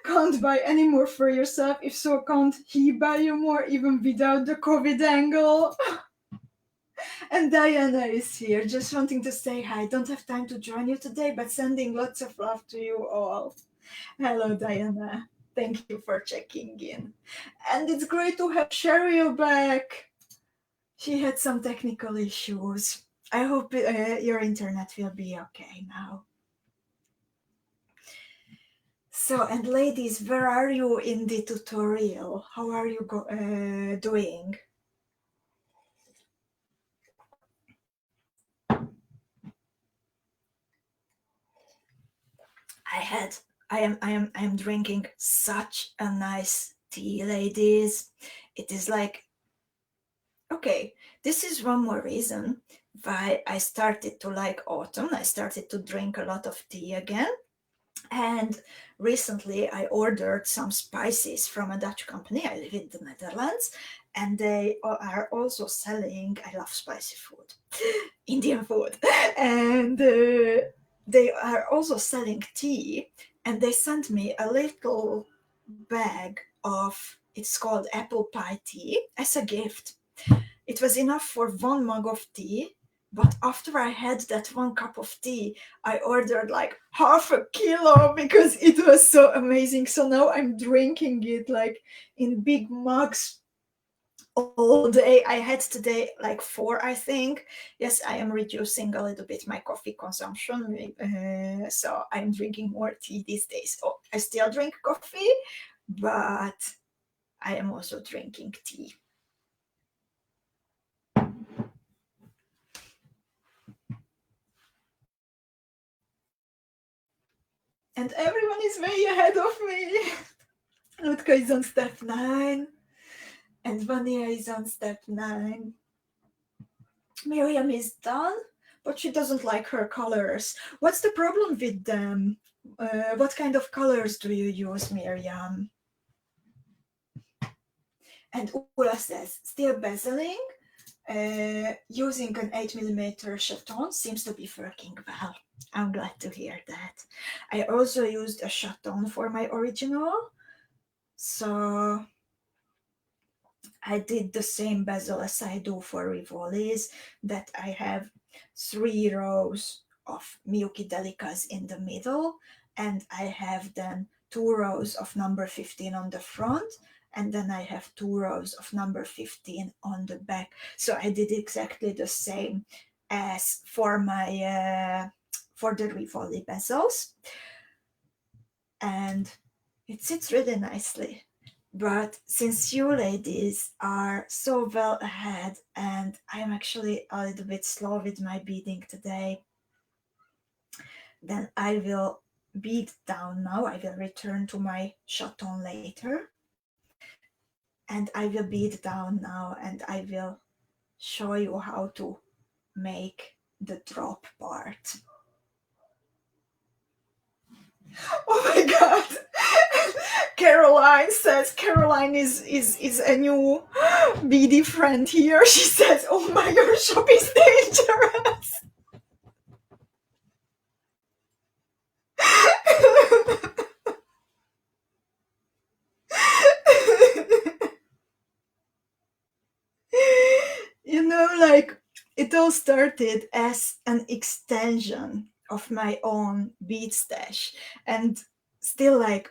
can't buy any more for yourself? If so, can't he buy you more even without the COVID angle? And Diana is here, just wanting to say hi. Don't have time to join you today, but sending lots of love to you all. Hello, Diana. Thank you for checking in. And it's great to have Cheryl back. She had some technical issues. I hope your internet will be okay now. So, and ladies, where are you in the tutorial? How are you doing? I am drinking such a nice tea, ladies. It is like, okay, this is one more reason why I started to like autumn. I started to drink a lot of tea again. And recently I ordered some spices from a Dutch company. I live in the Netherlands, and they are also selling, I love spicy food, Indian food, and they are also selling tea. and they sent me a little bag of, it's called apple pie tea, as a gift. It was enough for 1 mug of tea, but after I had that 1 cup of tea, I ordered like half a kilo because it was so amazing. So now I'm drinking it like in big mugs all day. I had today like 4, I think. Yes, I am reducing a little bit my coffee consumption, so I'm drinking more tea these days. Oh, I still drink coffee, but I am also drinking tea. And everyone is way ahead of me. Lutka is on step 9, and Vania is on step 9. Miriam is done, but she doesn't like her colors. What's the problem with them? What kind of colors do you use, Miriam? And Ula says, still bezeling, using an 8mm chaton seems to be working well. I'm glad to hear that. I also used a chaton for my original, so I did the same bezel as I do for Rivolis, that I have 3 rows of MIYUKI delicas in the middle, and I have then 2 rows of number 15 on the front, and then I have 2 rows of number 15 on the back. So I did exactly the same as for my for the Rivoli bezels, and it sits really nicely. But since you ladies are so well ahead and I'm actually a little bit slow with my beading today, then I will bead down now. I will return to my chaton later, and I will bead down now, and I will show you how to make the drop part. Oh my god! Caroline says, Caroline is a new beady friend here. She says, oh my, your shop is dangerous. You know, like, it all started as an extension of my own bead stash, and still, like,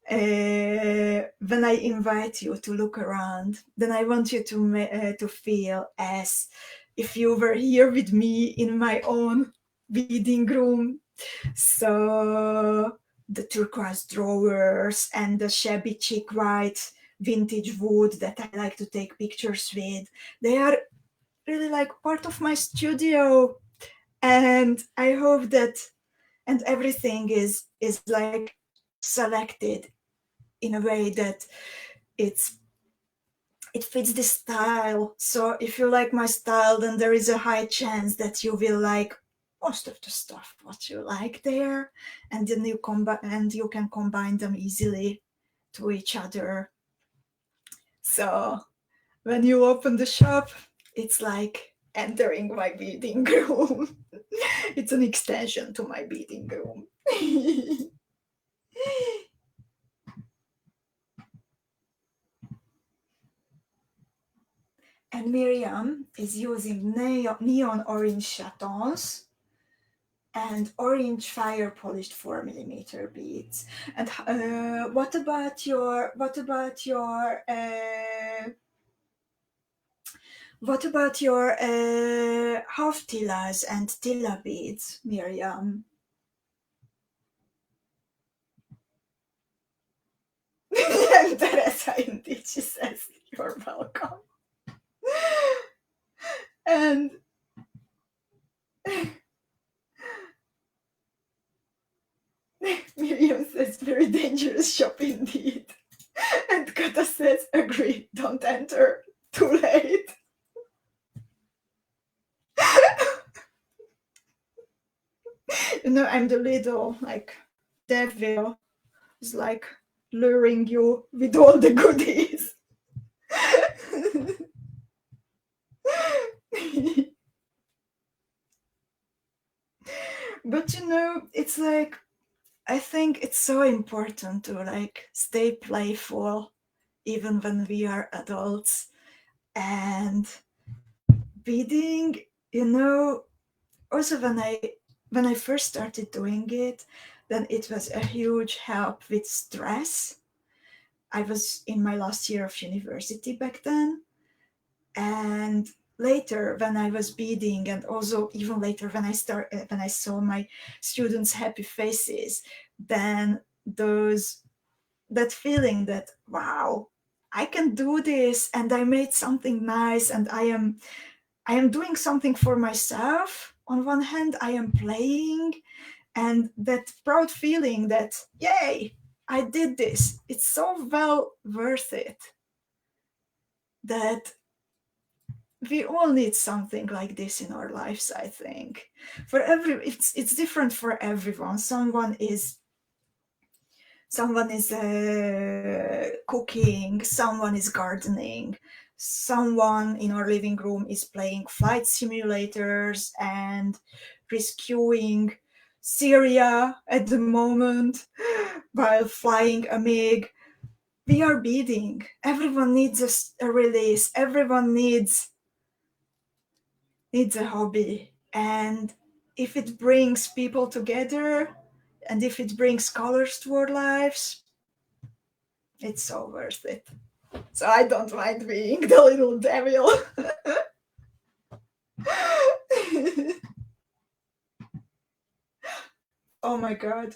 when I invite you to look around, then I want you to feel as if you were here with me in my own beading room. So the turquoise drawers and the shabby chic white vintage wood that I like to take pictures with, they are really like part of my studio, and I hope that, and everything is like selected in a way that it fits the style. So if you like my style, then there is a high chance that you will like most of the stuff what you like there, and then you can combine them easily to each other. So when you open the shop, it's like entering my beading room. It's an extension to my beading room. And Miriam is using neon orange chatons and orange fire polished 4mm beads. And what about your half tilas and tila beads, Miriam? And Teresa indeed, she says, you're welcome. And Miriam says, very dangerous shop indeed. And Kata says, agree, don't enter, too late. You know, I'm the little, like, devil who's like luring you with all the goodies. But you know, it's like, I think it's so important to like stay playful even when we are adults. And beading, you know, also when I first started doing it, then it was a huge help with stress. I was in my last year of university back then, and later when I was beading, and also even later when I saw my students' happy faces, then that feeling that wow, I can do this, and I made something nice, and I am doing something for myself. On one hand, I am playing, and that proud feeling that yay, I did this. It's so well worth it that we all need something like this in our lives, I think. It's different for everyone. Someone is cooking, someone is gardening, someone in our living room is playing flight simulators and rescuing Syria at the moment while flying a MiG. We are beading. Everyone needs a release. Everyone needs a hobby. And if it brings people together, and if it brings colors to our lives, it's so worth it. So I don't mind being the little devil. Oh my god.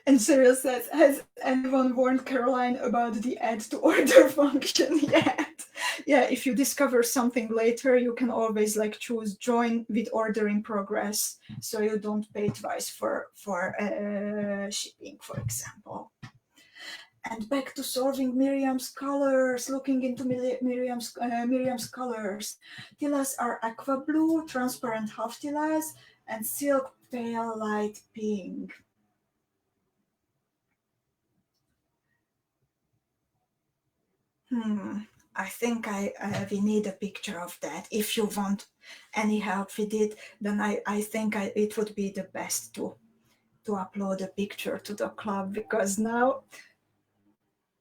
And Cyril says, has anyone warned Caroline about the add to order function yet? Yeah, if you discover something later, you can always like choose join with order in progress, so you don't pay twice for shipping, for example. And back to solving Miriam's colors, looking into Miriam's colors. TILAs are aqua blue, transparent half TILAs, and silk pale light pink. I think we need a picture of that. If you want any help with it, then I think it would be the best to upload a picture to the club, because now,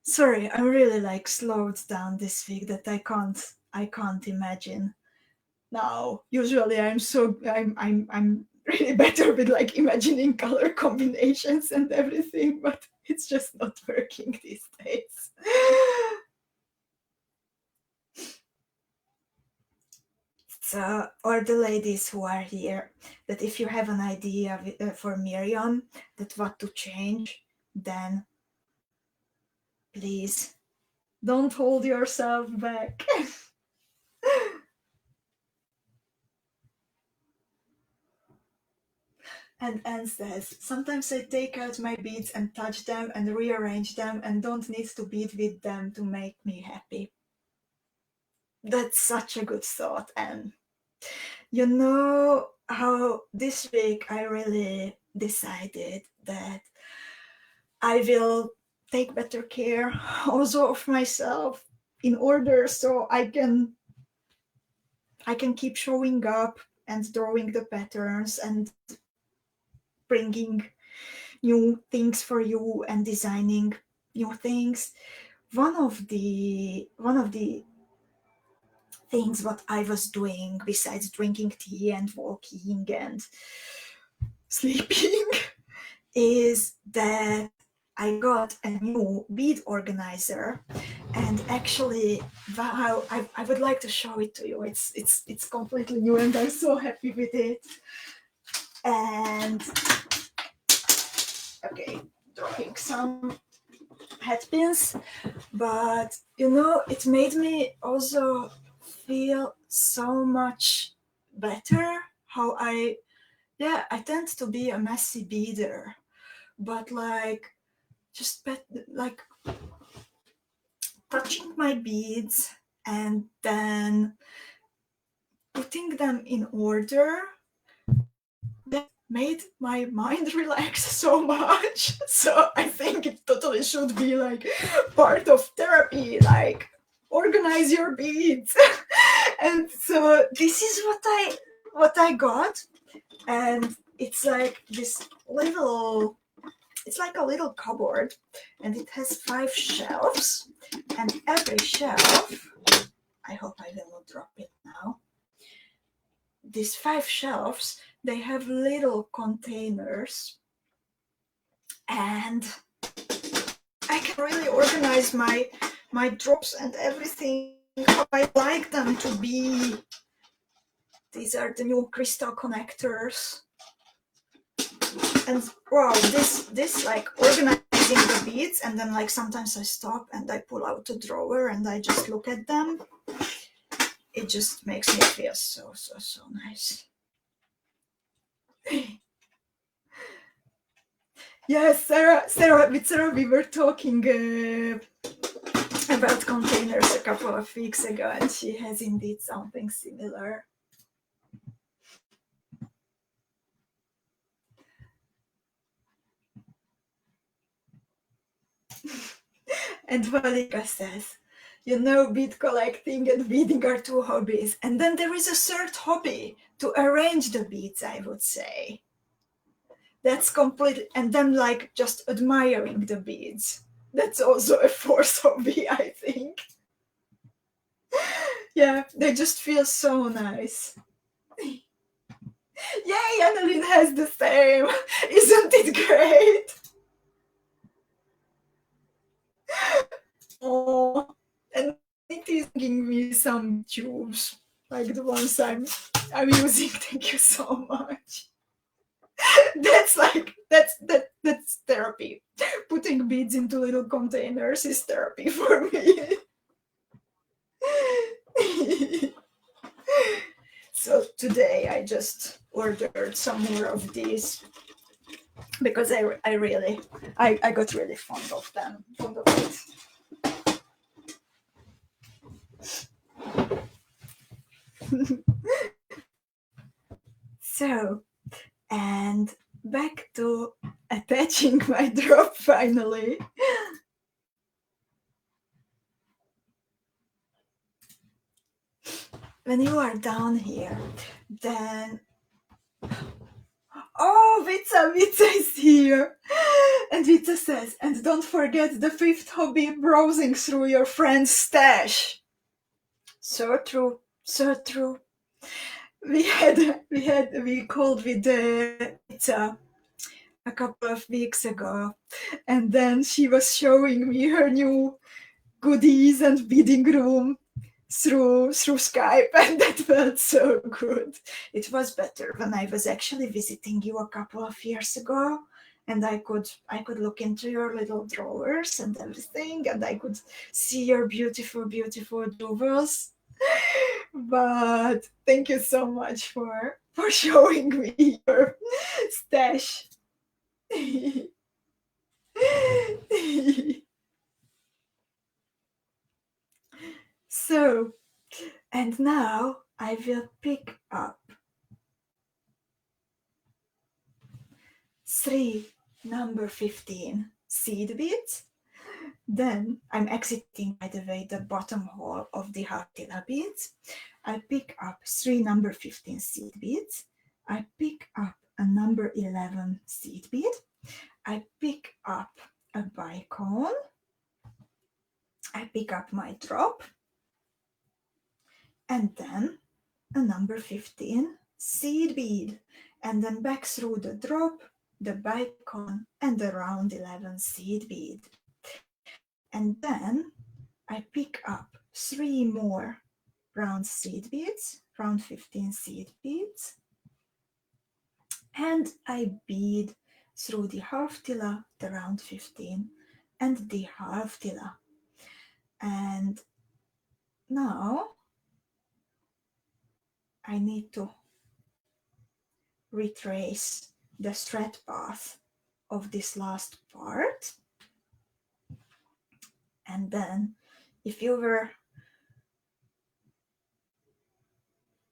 sorry, I'm really like slowed down this week that I can't imagine. Now, usually I'm really better with like imagining color combinations and everything, but it's just not working these days. So, or the ladies who are here, that if you have an idea for Marion, that what to change, then please don't hold yourself back. And Anne says, sometimes I take out my beads and touch them and rearrange them and don't need to bead with them to make me happy. That's such a good thought, Anne. You know how this week I really decided that I will take better care also of myself in order so I can keep showing up and drawing the patterns and bringing new things for you and designing new things. One of the things what I was doing besides drinking tea and walking and sleeping is that I got a new bead organizer, and actually, wow, I would like to show it to you. It's completely new, and I'm so happy with it. And okay, drawing some hat pins, but you know, it made me also feel so much better. How I tend to be a messy beader, but like just like touching my beads and then putting them in order, that made my mind relax so much. So I think it totally should be like part of therapy, like organize your beads. And so this is what I got, and it's like this little, it's like a little cupboard, and it has 5 shelves, and every shelf, I hope I will not drop it now. These 5 shelves, they have little containers, and I can really organize my drops and everything how I like them to be. These are the new crystal connectors. And wow, this like organizing the beads, and then like sometimes I stop and I pull out a drawer and I just look at them. It just makes me feel so nice. Yes, with Sarah we were talking about containers a couple of weeks ago, and she has indeed something similar. And Erika says, you know, bead collecting and beading are 2 hobbies. And then there is a 3rd hobby, to arrange the beads, I would say. That's complete. And then like just admiring the beads. That's also a 4th hobby, I think. Yeah, they just feel so nice. Yay, Annelien has the same. Isn't it great? Oh, and it is giving me some tubes, like the ones I'm using. Thank you so much. That's like that's therapy. Putting beads into little containers is therapy for me. So today I just ordered some more of these because I got really fond of them, fond of it. So, and back to attaching my drop finally. When you are down here, then oh, Vitsa is here. And Vitsa says, and don't forget the 5th hobby, browsing through your friend's stash. So true, so true. We called with Vitsa a couple of weeks ago, and then she was showing me her new goodies and bidding room through Skype, and that felt so good. It was better when I was actually visiting you a couple of years ago, and I could look into your little drawers and everything, and I could see your beautiful jewels. But thank you so much for showing me your stash. So, and now I will pick up 3 number 15 seed beads. Then I'm exiting, by the way, the bottom hole of the TILA beads. I pick up 3 number 15 seed beads. I pick up a number 11 seed bead. I pick up a BICONE. I pick up my drop. And then a number 15 seed bead. And then back through the drop, the BICONE, and the round 11 seed bead. And then I pick up 3 more round seed beads, round 15 seed beads, and I bead through the half TILA, the round 15, and the half TILA. And now I need to retrace the thread path of this last part. And then if you were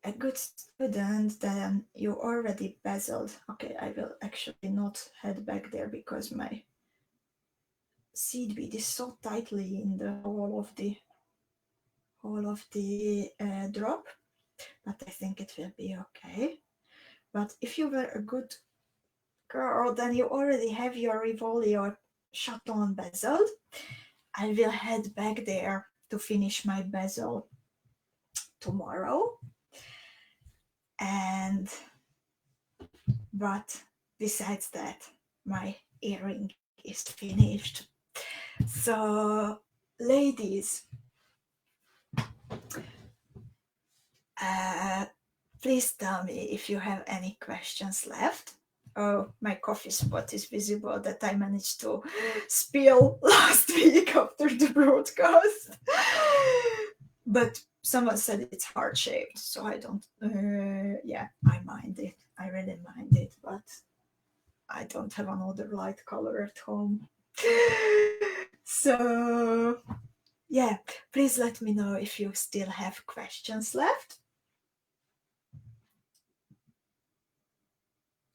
a good student, then you already bezeled. Okay, I will actually not head back there because my seed bead is so tightly in the hole of the drop, but I think it will be okay. But if you were a good girl, then you already have your RIVOLI or CHATON bezel. I will head back there to finish my bezel tomorrow. But besides that, my earring is finished. So, ladies, please tell me if you have any questions left. Oh, my coffee spot is visible that I managed to spill last week after the broadcast. But someone said it's heart-shaped, so I don't, yeah, I mind it. I really mind it, but I don't have another light color at home. So, yeah, please let me know if you still have questions left.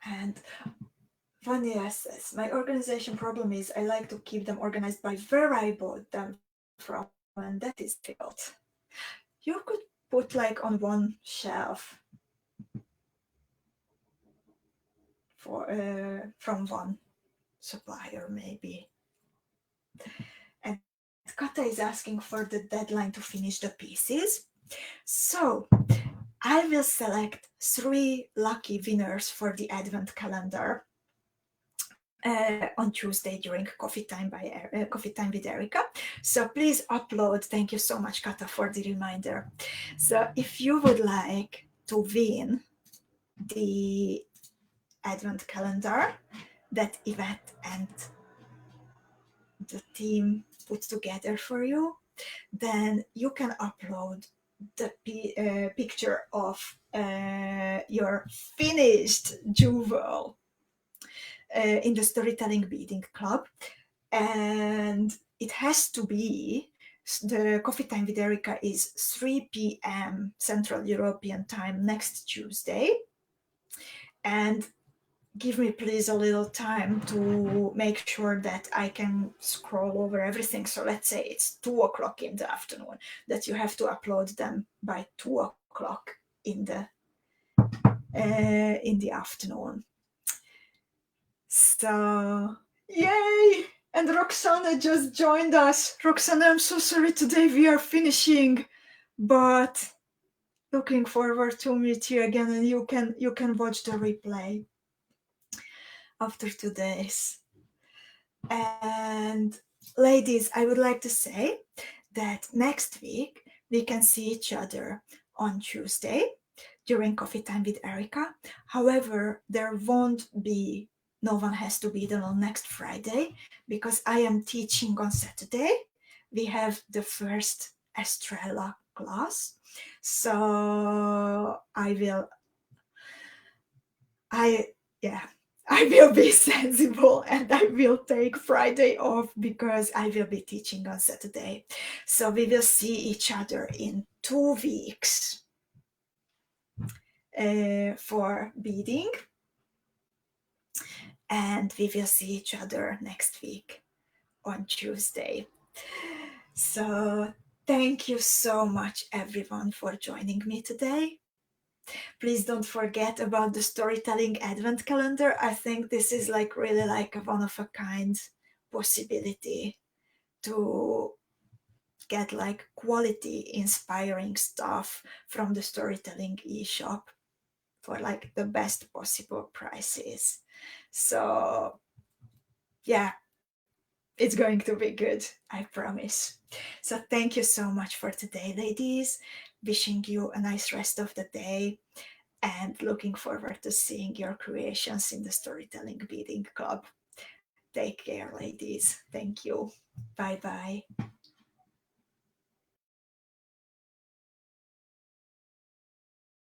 And Vanya says, my organization problem is I like to keep them organized by where I bought them from, and that is difficult. You could put like on one shelf for from one supplier maybe. And Kata is asking for the deadline to finish the pieces. So I will select 3 lucky winners for the advent calendar on Tuesday during Coffee Time with Erika. So please upload. Thank you so much, Kata, for the reminder. So if you would like to win the advent calendar that Yvette and the team put together for you, then you can upload the picture of your finished jewel in the Storytelling Beading Club, and it has to be, the Coffee Time with Erika is 3 p.m. Central European Time next Tuesday, and give me please a little time to make sure that I can scroll over everything. So let's say it's 2 o'clock in the afternoon, that you have to upload them by 2 o'clock in the afternoon. So, yay! And Roxana just joined us. Roxana, I'm so sorry today we are finishing, but looking forward to meet you again, and you can watch the replay after today's. And ladies, I would like to say that next week we can see each other on Tuesday during Coffee Time with Erika. However, there won't be, no one has to be there on next Friday because I am teaching on Saturday. We have the first Estrella class. So I will be sensible and I will take Friday off because I will be teaching on Saturday. So we will see each other in 2 weeks for beading. And we will see each other next week on Tuesday. So thank you so much, everyone, for joining me today. Please don't forget about the Storytelling Advent Calendar. I think this is like really like a one-of-a-kind possibility to get like quality inspiring stuff from the Storytelling eShop for like the best possible prices. So yeah, it's going to be good, I promise. So thank you so much for today, ladies. Wishing you a nice rest of the day and looking forward to seeing your creations in the Storytelling Beading Club. Take care, ladies. Thank you. Bye-bye.